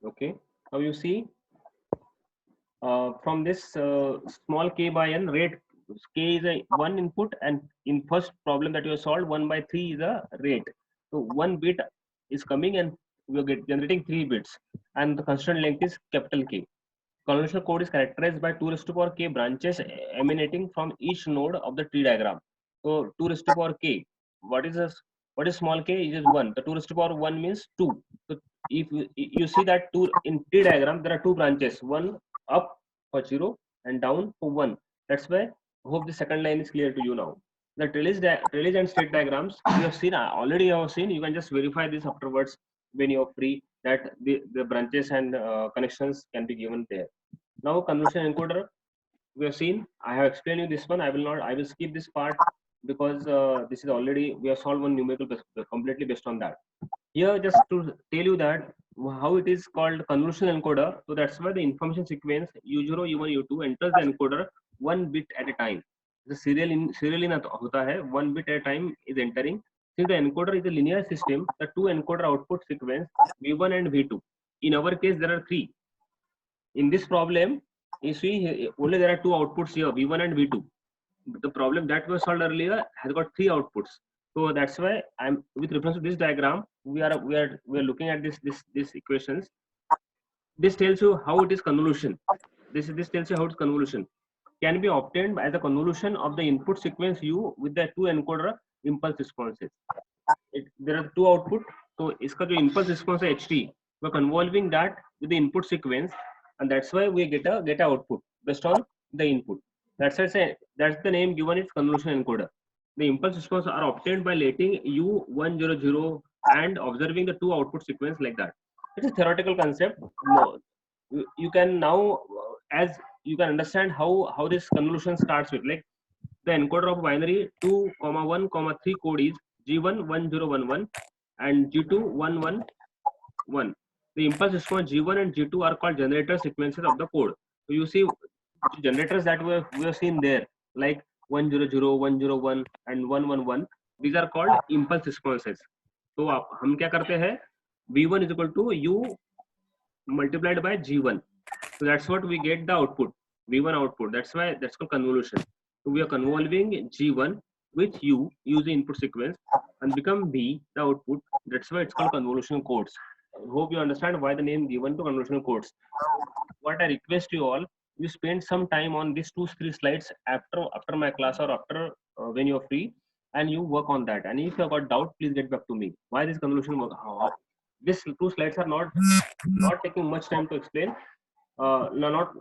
Okay, now you see from this small k by n rate, k is a one input, and in first problem that you have solved, 1 by 3 is a rate. So one bit is coming and we are generating 3 bits, and the constant length is capital K. Convolutional code is characterized by 2 raised to power k branches emanating from each node of the tree diagram. So 2 raised to power k, what is this? What is small k? It is 1. The 2 raised to power 1 means 2. So if you see that 2 in tree diagram, there are 2 branches, one up for 0 and down for 1. That's why I hope the second line is clear to you now. The trellis and state diagrams you have seen, already you have seen. You can just verify this afterwards when you are free, that the branches and connections can be given there. Now convolution encoder we have seen. I have explained you this one. I will skip this part because this is already, we have solved one numerical completely based on that. Here just to tell you that how it is called convolution encoder. So that's why the information sequence u0 u1 u2 enters the encoder one bit at a time. The serial in hota hai, one bit at a time is entering. Since the encoder is a linear system, the two encoder output sequence v1 and v2. In our case there are three. In this problem, you see only there are two outputs here, v1 and v2. The problem that was solved earlier has got three outputs. So that's why I'm with reference to this diagram, we are looking at this equations. This tells you how it is convolution. This tells you how it's convolution can be obtained as a convolution of the input sequence u with the two encoder impulse responses. There are two output, so iska jo impulse response hai ht, we're convolving that with the input sequence, and that's why we get a output based on the input. That's the name given, it's convolution encoder. The impulse response are obtained by letting u100 and observing the two output sequence like that. It's a theoretical concept. You can now, as you can understand how this convolution starts with, like the encoder of binary 2, 1, 3 code is G1 1011 and G2 111. The impulse response G1 and G2 are called generator sequences of the code. So you see generators that we have seen there, like 100, 101 and 111. These are called impulse responses. तो हम क्या करते हैं, V1 is equal to U multiplied by G1. So that's what we get the output, V1 output. That's why that's called convolution. So we are convolving G1 with U using input sequence and become V the output. That's why it's called convolutional codes. I hope you understand why the name given to convolutional codes. What I request you all, you spend some time on these 2-3 slides after my class or after when you're free, and you work on that. And if you have got doubt, please get back to me. Why this convolution work? These 2 slides are not taking much time to explain. Not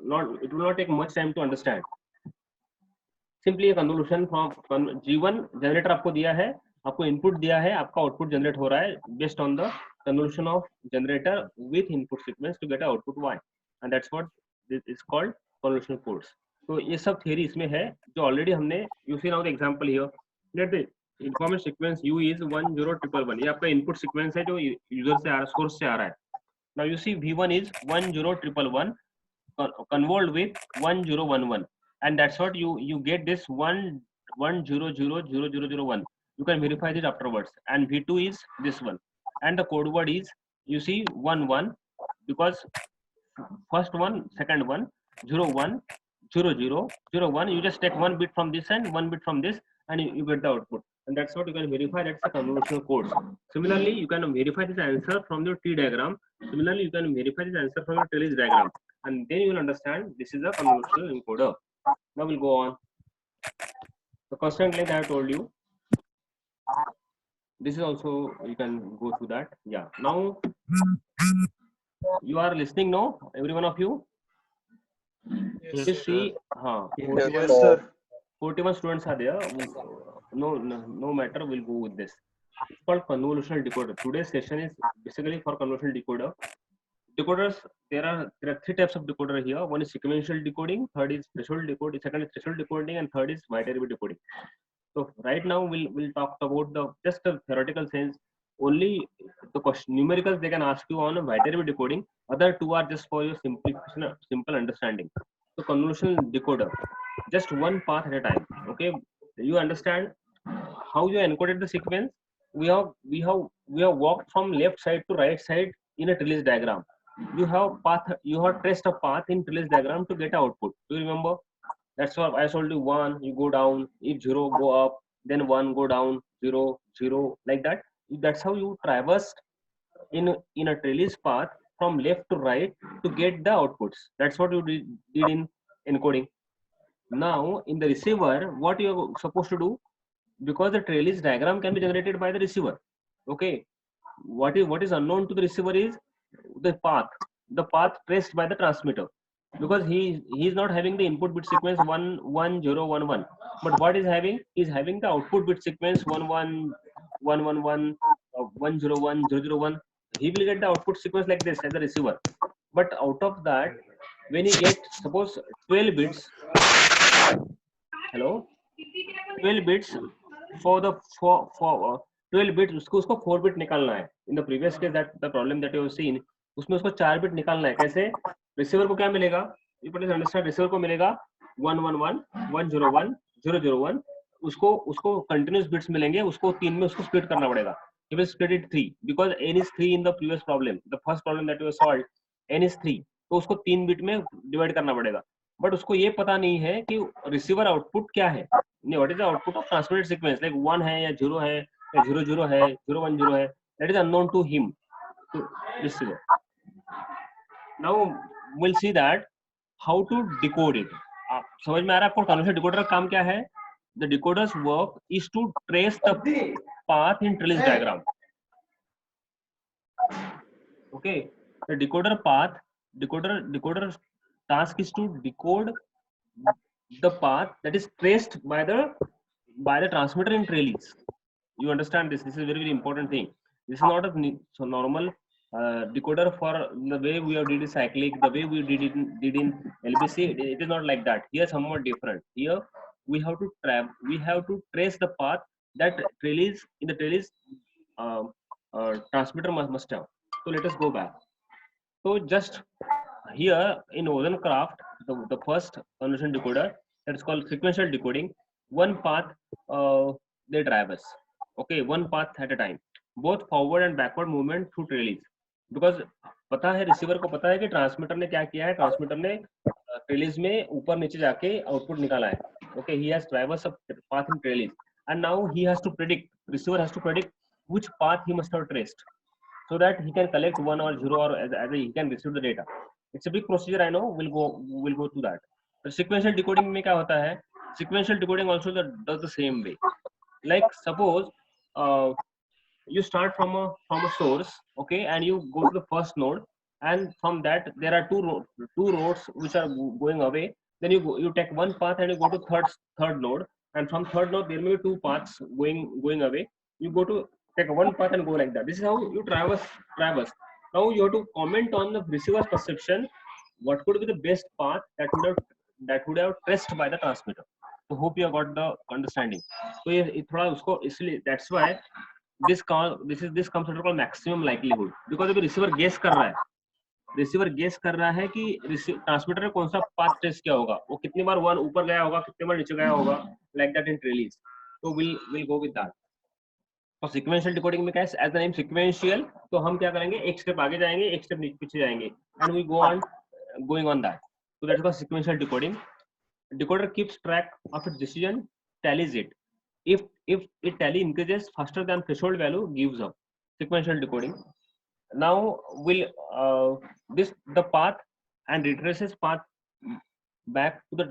it will not take much time to understand. Simply a convolution from G1 generator आपको दिया है, आपको input दिया है, आपका output generate हो रहा है based on the convolution of generator with input sequence to get a output y, and that's what this is called convolutional codes. तो ये सब theory इसमें है जो already हमने, you see now the example here, let the information sequence u is 10111. ये आपका input sequence है जो user से आ रहा, source से आ रहा है. Now you see v1 is 10111 convolved with 1011, and that's what you get this 1100001. You can verify this afterwards, and v2 is this one, and the code word is, you see, 11, because first one, second one, 01 00 01, you just take one bit from this and one bit from this, and you get the output, and that's what you can verify. That's the convolutional codes. Similarly, you can verify this answer from your T diagram. Similarly, you can verify this answer from your trellis diagram, and then you will understand this is a convolutional encoder. Now we'll go on. The constant length I have told you. This is also, you can go through that. Yeah. Now you are listening, no? Every one of you. Yes, see, Yes, sir. 41 students are there. No matter, we'll go with this. It's called convolutional decoder. Today's session is basically for convolutional decoder. Decoders, there are 3 types of decoder here. One is sequential decoding, third is threshold decoding, second is threshold decoding, and third is wide-area decoding. So right now we'll talk about the just a theoretical sense. Only the question numericals they can ask you on a wide-area decoding. Other two are just for your simplification, simple understanding. So convolutional decoder, just one path at a time. Okay, you understand how you encoded the sequence. We have walked from left side to right side in a trellis diagram. you have path, you have traced a path in trellis diagram to get output. Do you remember? That's why I told you 1, you go down. If 0, go up. Then 1, go down. 0, 0, like that. That's how you traverse in a trellis path from left to right to get the outputs. That's what you did in encoding. Now in the receiver, what you are supposed to do, because the trellis diagram can be generated by the receiver. Okay, what is unknown to the receiver is the path traced by the transmitter, because he is not having the input bit sequence 1 1 0 1 1, but what is having is having the output bit sequence 1 1 1 1 1 1 0 1 0 0 1. He will get the output sequence like this as a receiver, but out of that, when he get suppose 12 bits, hello, 12 bits for 12 bits, उसको 4 bit निकालना है. In the previous case that the problem that you have seen, उसमें उसको 4 bit निकालना है. कैसे? Receiver को क्या मिलेगा? You please understand. रिसीवर को मिलेगा 111 101 001. उसको उसको कंटिन्यूस बिट्स मिलेंगे. उसको 3 में उसको स्प्लिट करना पड़ेगा. he will split it 3 because n is 3 in the previous problem, the first problem that you have solved, n is 3. तो उसको 3 बिट में डिवाइड करना पड़ेगा. बट उसको ये पता नहीं है कि रिसीवर आउटपुट क्या है. What is the output of transmitted sequence, like 1 है या 0 है या 00 है 010 है. That is unknown to him, to receiver. Now will see that how to decode it. आप समझ में आ रहा है आपको कन्वर्जन डिकोडर का काम क्या है? The decoders work is to trace the path in trellis diagram. Okay, the decoder task is to decode the path that is traced by the transmitter in trellis. You understand this? This is a very very important thing. This is not a normal decoder for the way we have did it cyclic, the way we did in LBC. It is not like that. Here somewhat different. Here we have to trace the path that trellis in the trellis transmitter must have. So let us go back. So just here in Ozencraft, the first conversion decoder, that is called sequential decoding. One path they traverse. Okay, one path at a time. Both forward and backward movement through trellis. Because पता है receiver को पता है कि transmitter ने क्या किया है. ट्रांसमीटर ने ट्रेलिस में ऊपर नीचे जाके आउटपुट निकाला है. Okay, he has traversed a path in trellis. And now he has to predict, receiver has to predict which path he must have traced, so that he can collect 1 or 0 or as he can receive the data. It's a big procedure, I know. We'll go through that. The sequential decoding में क्या होता है? Sequential decoding also does the same way. Like suppose you start from a source, okay, and you go to the first node, and from that there are two roads which are going away. Then you take one path and you go to third node, and from third node there may be two paths going away. You go to take one path and go like that. This is how you traverse. Now you have to comment on the receiver's perception. What could be the best path that would have traced by the transmitter? So hope you have got the understanding. So ये थोड़ा उसको इसलिए that's why this comes under called maximum likelihood, because अभी receiver guess कर रहा है. Receiver guess कर रहा है कि ट्रांसमीटर ने कौन सा पाथ टेस्ट किया होगा, वो कितनी बार 1 ऊपर गया होगा, कितनी बार नीचे गया होगा, लाइक दैट इन ट्रेलिस. तो विल गो विद दैट. तो सीक्वेंशियल डिकोडिंग में क्या है? एज द नेम सीक्वेंशियल, तो हम क्या करेंगे, एक स्टेप आगे जाएंगे, एक स्टेप पीछे जाएंगे, and we go on going on that. So that is called sequential decoding. Decoder keeps track of its decision, tallies it. If it tally increases faster than threshold value, gives up. Sequential decoding. Now will the path and retraces path back to the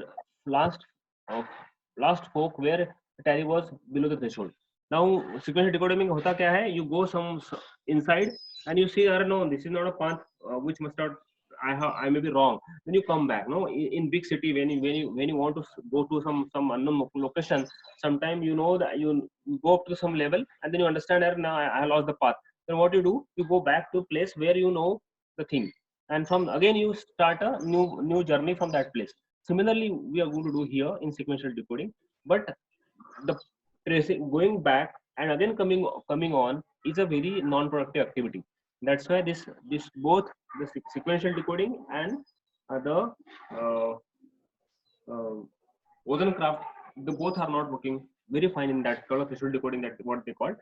last fork where tally was below the threshold. Now sequential decoding में होता क्या है? You go some inside and you see, no, this is not a path which must not, I may be wrong. Then you come back. No, in big city, when you want to go to some unknown location, sometime you know that you go up to some level and then you understand that now I lost the path. Then what you do? You go back to a place where you know the thing, and from again you start a new journey from that place. Similarly, we are going to do here in sequential decoding, but the tracing, going back and again coming on is a very non-productive activity. That's why this both the sequential decoding and the Ozencraft, the both are not working very fine in that color visual decoding, that what they call,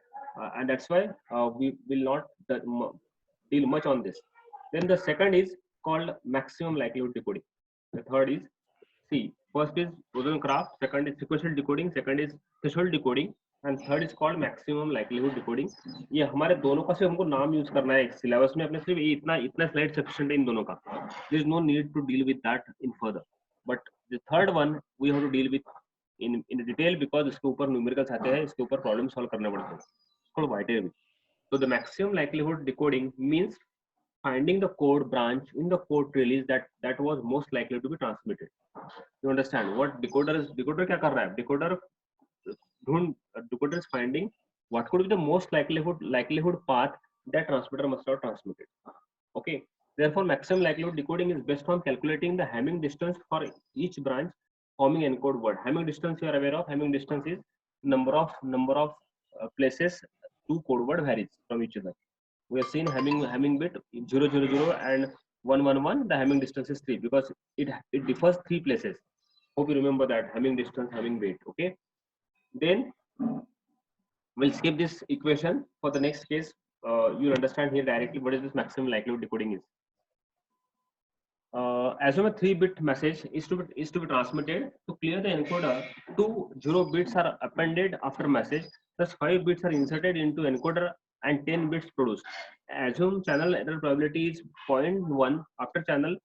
and that's why we will not deal much on this. Then the second is called maximum likelihood decoding. The third is, see, first is Rosencrantz, second is sequential decoding, second is threshold decoding, and third is called maximum likelihood decoding. ये हमारे दोनों का सिर्फ हमको नाम use करना है syllabus में अपने, सिर्फ इतना इतना स्लाइड सफिशिएंट है इन दोनों का. There is no need to deal with that in further. But the third one we have to deal with in detail because इसके ऊपर न्यूमेरिकल्स आते हैं, इसके ऊपर प्रॉब्लम सॉल्व करने पड़ते हैं. It's called White-Arby. So the maximum likelihood decoding means finding the code branch in the code release that was most likely to be transmitted. You understand what decoder क्या कर रहा है? Decoder is finding what could be the most likelihood path that transmitter must have transmitted. Okay, therefore maximum likelihood decoding is based on calculating the Hamming distance for each branch forming encode word. Hamming distance you are aware of. Hamming distance is number of places two code word varies from each other. We have seen Hamming bit 000 and 111. The Hamming distance is 3 because it differs 3 places. Hope you remember that Hamming distance, Hamming weight. Okay, then we'll skip this equation for the next case. You'll understand here directly what is this maximum likelihood decoding is. Assume a 3-bit message is to be transmitted. To clear the encoder, 2 0 bits are appended after message. Thus 5 bits are inserted into encoder and 10 bits produced. Assume channel error probability is 0.1 after channel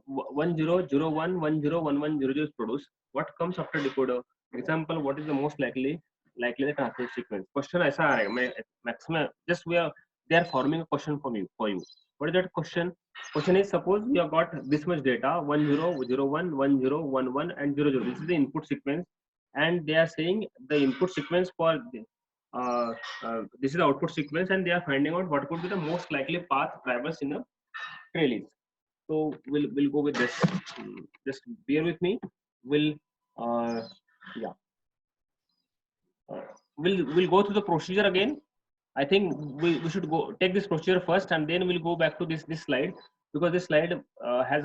1001 101100 is produced. What comes after decoder? Example, what is the most likely the transmit sequence? Question ऐसा आ रहा है, मैं maximum just they are forming a question for you. What is that question? Question is, suppose we have got this much data 1001 1011 and 00. This is the input sequence, and they are saying the input sequence for this is the output sequence, and they are finding out what could be the most likely path traversed in a release. So we'll go with this. Just bear with me. We'll we'll go through the procedure again. I think we should go take this procedure first, and then we'll go back to this slide, because this slide has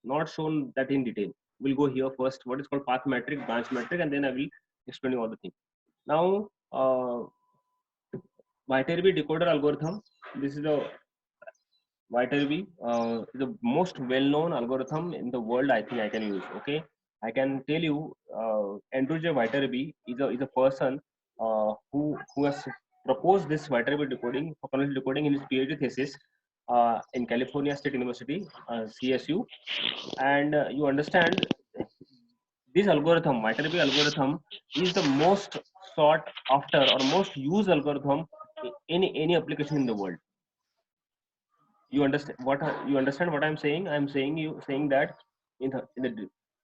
not shown that in detail. We'll go here first. What is called path metric, branch metric, and then I will explain you all the things. Now, White-Arby decoder algorithm. This is the White-Arby, the most well-known algorithm in the world. I think I can use. Okay, I can tell you, Andrew J. White-Arby is a person who has proposed this White-Arby decoding for convolutional decoding in his PhD thesis in California State University, CSU, and you understand this algorithm, White-Arby algorithm, is the most sought after or most used algorithm in any application in the world. You understand what I'm saying? I'm saying that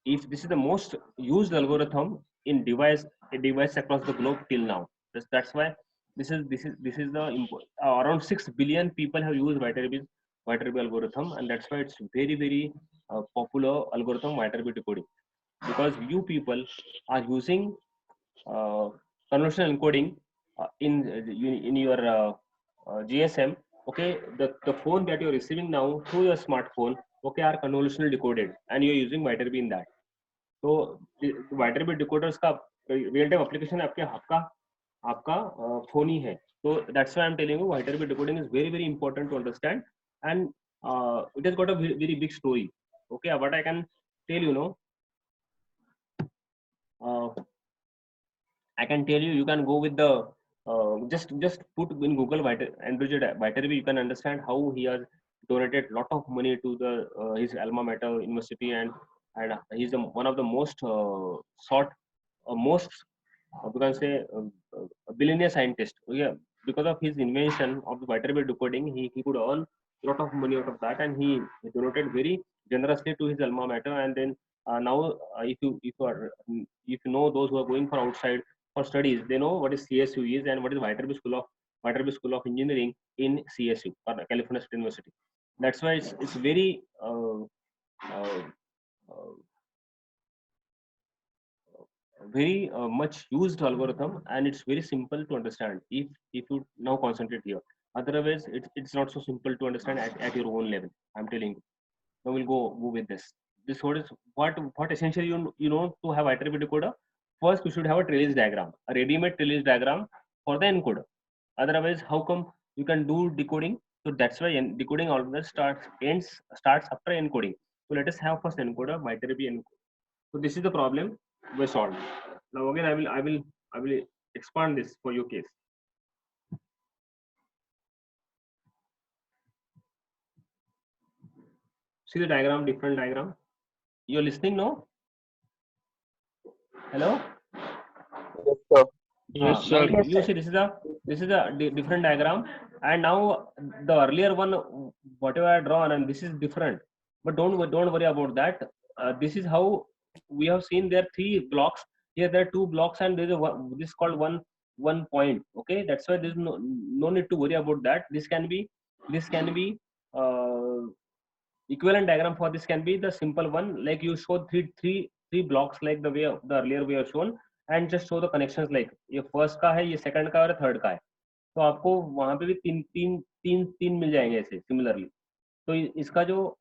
if this is the most used algorithm in device across the globe till now. That's why this is the around 6 billion people have used White-Arby algorithm, and that's why it's very popular algorithm, White-Arby decoding, because you people are using convolutional encoding in your GSM. Okay, the phone that you're receiving now through your smartphone, okay, are convolutional decoded, and you're using White-Arby in that. So White-Arby decoders का real time application आपका phone ही है. So that's why I'm telling you White-Arby decoding is very important to understand, and it has got a very big story. Okay, what I can tell you now, I can tell you, you can go with the just put in Google Andrew J. White-Arby. You can understand how he has donated a lot of money to the his alma mater university, and he's one of the most sought, most you can say a billionaire scientist. Yeah, because of his invention of the White-Arby decoding, he could earn a lot of money out of that, and he donated very generously to his alma mater. And then now, if you know those who are going for outside for studies, they know what is CSU is and what is White-Arby School of Engineering in CSU, or California State University. That's why it's very very much used algorithm, and it's very simple to understand if you now concentrate here. Otherwise, it's not so simple to understand at your own level. I'm telling you. Now we'll go with this. This what essentially you know to have White-Arby decoder. First, you should have a trellis diagram, a ready-made trellis diagram for the encoder. Otherwise, how come you can do decoding So that's why decoding always starts after encoding. So let us have first encoder, binary encoder. So this is the problem we solved. Now again I will expand this for your case. See the diagram, different diagram. You're listening, no? Hello? Yes, sir. Yes, Now sir. you see this is a different diagram, and now the earlier one whatever I drawn and this is different. But don't worry about that. This is how we have seen there are 3 blocks. Here there are 2 blocks and there is this is called one point. Okay, that's why there's no need to worry about that. This can be uh, equivalent diagram for this can be the simple one, like you show three blocks like the way the earlier we have shown, and just show the connections like ये first का है, ये second का और third का है, तो आपको वहां पे भी तीन मिल जाएंगे ऐसे सिमिलरली. तो इसका जो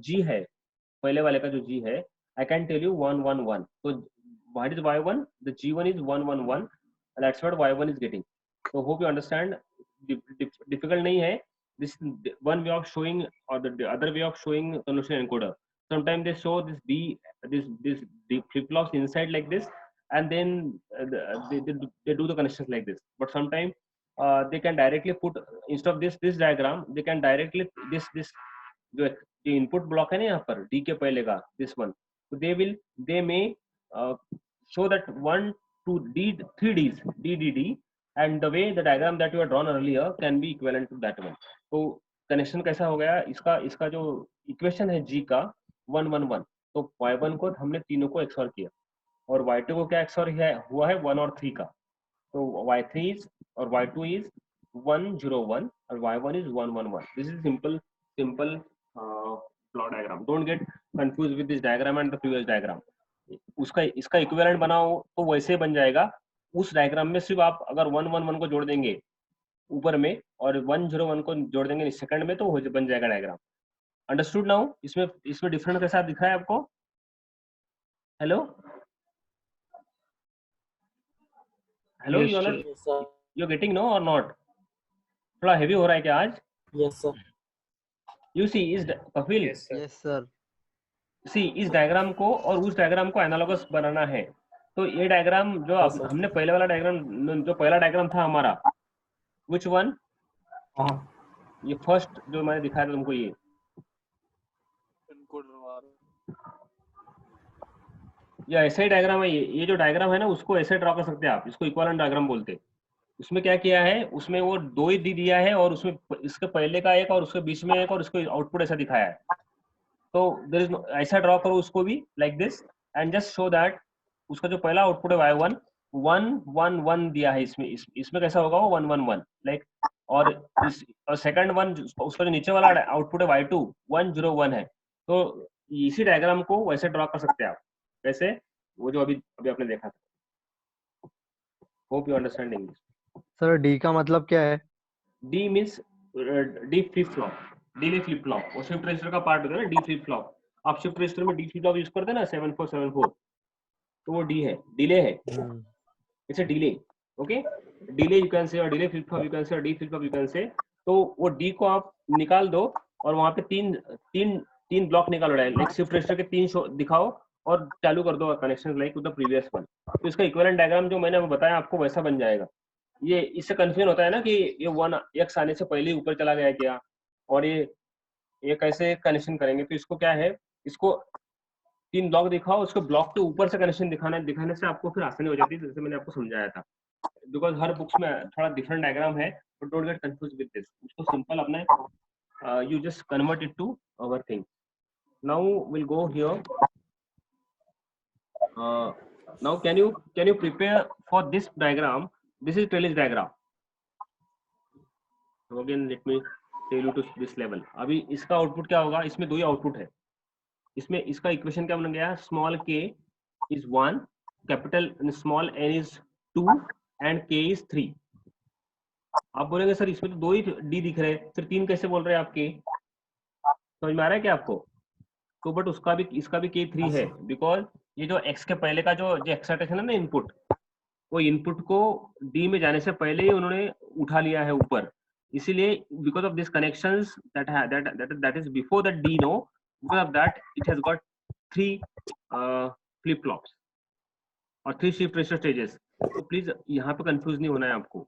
G है, पहले वाले का जो G है, I can tell you 111. So what is Y1? The G1 is 111. That's what Y1 is getting. So hope you understand. Difficult नहीं है. This one way of showing or the other way of showing convolutional encoder. Sometimes they show this flip flops inside like this, and then they do the connections like this. But sometimes they can directly put, instead of this diagram, they can directly this जो input block है ना यहाँ पर D के पहले का this one, तो they may show that 1 2 d 3 d's d d d, and the way the diagram that you have drawn earlier can be equivalent to that one. तो कनेक्शन कैसा हो गया, इसका जो इक्वेशन है G का 111, तो y1 को हमने तीनों को XOR किया और y2 को क्या XOR हुआ है 1 और 3 का, तो y3 is और y2 is 101 और y1 is 111. This is simple plot diagram. Don't get confused with this diagram and the previous diagram. उसका इसका इक्विवेलेंट बनाओ तो वैसे बन जाएगा. उस डायग्राम में सिर्फ आप अगर 111 को जोड़ देंगे ऊपर में और 101 को जोड़ देंगे सेकंड में, तो बन जाएगा डायग्राम. Understood now? इसमें डिफरेंट कैसा दिख रहा है आपको? Hello hello, you getting no और नॉट? थोड़ा हेवी हो रहा है क्या आज? Yes, sir. You see is Kapil, Yes, sir. सी इस डायग्राम को और उस डायग्राम को एनालॉगस बनाना है. तो ये डायग्राम जो हमने पहले वाला डायग्राम, जो पहला डायग्राम था हमारा, which one? ये फर्स्ट जो मैंने दिखाया था तुमको, ये ऐसा ही डायग्राम है. ये जो डायग्राम है ना, उसको ऐसे ड्रॉ कर सकते हैं आप, इसको इक्विवेलेंट डायग्राम बोलते हैं. उसमें क्या किया है, उसमें वो 2 ही दी दिया है और उसमें इसके पहले का एक और उसके बीच में एक और उसको आउटपुट ऐसा दिखाया है. तो देयर इज ऐसा ड्रॉ करो उसको भी like this and just show that उसका जो पहला आउटपुट है y1 111 दिया है. इसमें कैसा होगा वो 111 लाइक, और सेकंड वन उसका जो नीचे वाला आउटपुट है y2 101 है. तो इसी डायग्राम को वैसे ड्रॉ कर सकते हैं आप, वैसे वो जो अभी आपने देखा था. Hope you understand English. Sir D का मतलब क्या है? D means D flip flop, delay flip flop. वो शिफ्ट रजिस्टर का पार्ट होता है ना डी फ्लिप फ्लॉप. आप शिफ्ट रजिस्टर में डी फ्लिप फ्लॉप यूज करते हैं ना 7474, तो वो डी है, डिले है. It's a delay. Okay, delay you can say, और delay flip flop you can say, और D flip flop you can say. तो वो डी को आप निकाल दो और वहां पे तीन ब्लॉक निकालो, लाइक शिफ्ट रजिस्टर के 3 दिखाओ और चालू कर दो connection like with the previous one. तो इसका इक्विवेलेंट डायग्राम जो मैंने बताया आपको वैसा बन जाएगा. ये इससे कंफ्यूजन होता है ना कि ये 1 x आने से पहले ऊपर चला गया क्या, और ये कैसे कनेक्शन करेंगे. तो इसको क्या है, इसको 3 ब्लॉक दिखाओ, उसको ब्लॉक के ऊपर से कनेक्शन दिखाने से आपको फिर आसानी हो जाती है, जैसे मैंने आपको समझाया था. बिकॉज हर बुक्स में थोड़ा डिफरेंट डायग्राम है, but don't get confuse with this. उसको सिंपल अपने you just convert it to our thing. Now will go here. Now can you prepare for this diagram. This is Trellis diagram. So again let me tell you to this level. अभी इसका output क्या होगा, इसमें 2 ही output है. इसमें इसका equation क्या बन गया, small k is 1, capital small n is 2 and k is 3. आप बोलेंगे सर इसमें तो 2 ही d दिख रहे हैं, फिर 3 कैसे बोल रहे हैं आप k? समझ में आ रहा है क्या आपको? तो बट इसका भी k 3 है, बिकॉज ये जो x के पहले का जो एक्साइटेशन है ना इनपुट, वो इनपुट को डी में जाने से पहले ही उन्होंने उठा लिया है ऊपर, इसीलिए because of these connections that is before the D no, because of that it has got 3 flip flops और 3 shift ratio stages. तो प्लीज यहाँ पे कंफ्यूज नहीं होना है आपको.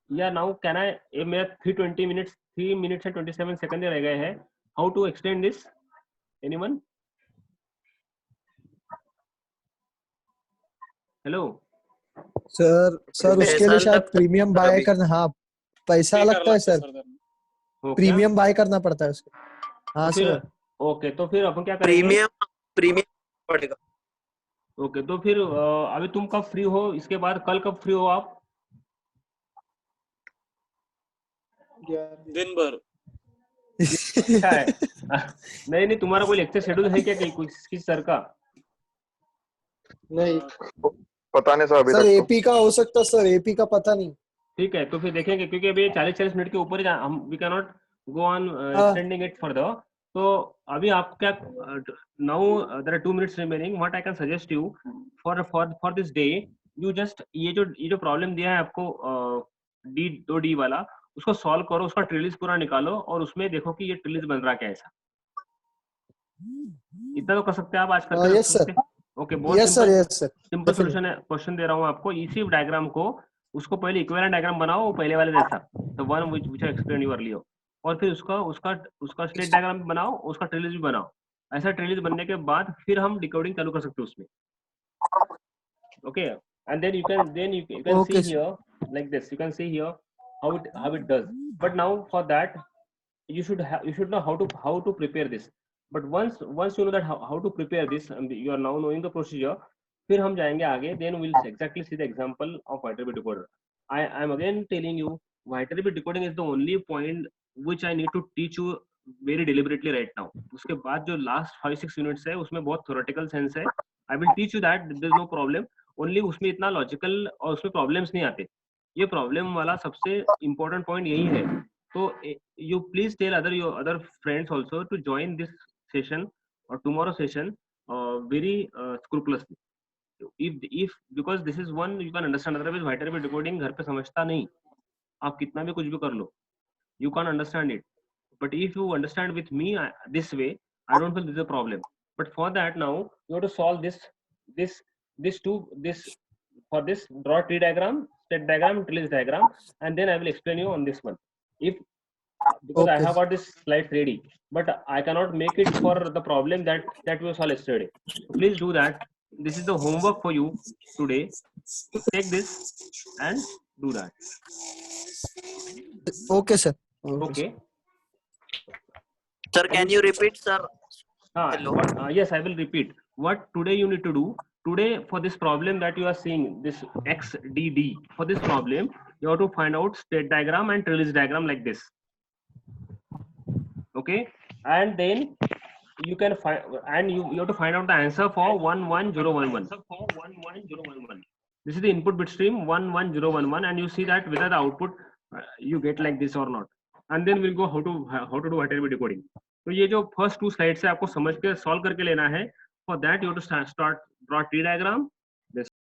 या नाउ कैन आई, ये मेरा 3 मिनट्स एंड 27 सेकंड रह गए हैं. How to extend this? Anyone? Hello sir उसके लिए शायद प्रीमियम बाय करना, हाँ पैसा लगता है सर, प्रीमियम बाय करना पड़ता है उसको. हाँ सर. ओके, तो फिर अपन क्या करेंगे? प्रीमियम पड़ेगा. ओके, तो फिर अभी तुम कब फ्री हो? इसके बाद कल कब फ्री हो आप? दिन भर. अच्छा है. नहीं, तुम्हारा कोई लेक्चर शेड्यूल है क्या किस सर का? नहीं पता नहीं सर, अभी सर तक एपी का हो सकता है सर, एपी का पता नहीं. ठीक है, तो फिर देखेंगे, क्योंकि अभी 40 मिनट के ऊपर हम we can not go on extending it further. तो अभी आप क्या, now there are 2 minutes remaining. What I can suggest you for this day, you just ये जो प्रॉब्लम दिया है आपको दो डी वाला, उसको सॉल्व करो, उसका ट्रिलिस पूरा निकालो और उसमें देखो कि ये ट्रिलिस बन रहा क्या ऐसा. इतना तो कर सकते हैं आप आज करके. Yes sir. ओके, बहुत यस सर. सिंपल सॉल्यूशन है. क्वेश्चन दे रहा हूँ आपको. इसी डायग्राम को उसको पहले इक्विवेलेंट डायग्राम बनाओ, पहले वाले जैसा, the one which I explain you earlier, और फिर उसका स्टेट डायग्राम बनाओ, उसका ट्रेलिस भी बनाओ. ऐसा ट्रेलिस बनने के बाद फिर हम डिकोडिंग चालू कर सकते हैं उसमें. Okay, and then you can see here like this, you can see here how it does. But now for that you should know how to prepare this. But once you know that how to prepare this, and you are now knowing the procedure, फिर हम जाएंगे आगे. Then we'll exactly see the example of Viterbi decoder. I am again telling you, Viterbi decoding is the only point which I need to teach you very deliberately right now. उसके बाद जो last 5-6 units है उसमें बहुत theoretical sense है. I will teach you that there is no problem. Only उसमें इतना logical और उसमें problems नहीं आते. ये प्रॉब्लम वाला सबसे इम्पोर्टेंट पॉइंट यही है. तो you please tell other friends also to join this session और tomorrow session very scrupulously. if because this is one you can understand. Otherwise Viterbi decoding घर पे समझता नहीं, आप कितना भी कुछ भी कर लो, you can't understand it. But if you understand with me this way, I don't feel this is a problem. But for that now you have to solve this for this, draw tree diagram, state diagram, trellis diagram, and then I will explain you on this one. Because I have got this slides ready, but I cannot make it for the problem that we saw yesterday. Please do that. This is the homework for you today. Take this and do that. Okay sir. Okay. Sir, can you repeat, sir? Hello. Yes, I will repeat. What today you need to do? Today, for this problem that you are seeing, this XDD, for this problem, you have to find out state diagram and trellis diagram like this. Okay, and then you can find, and you have to find out the answer for 11011. This is the input bit stream 11011, and you see that whether the output you get like this or not. And then we'll go how to do Viterbi decoding. तो ये जो first 2 slides है आपको समझ के solve करके लेना है. For that you have to start draw tree diagram,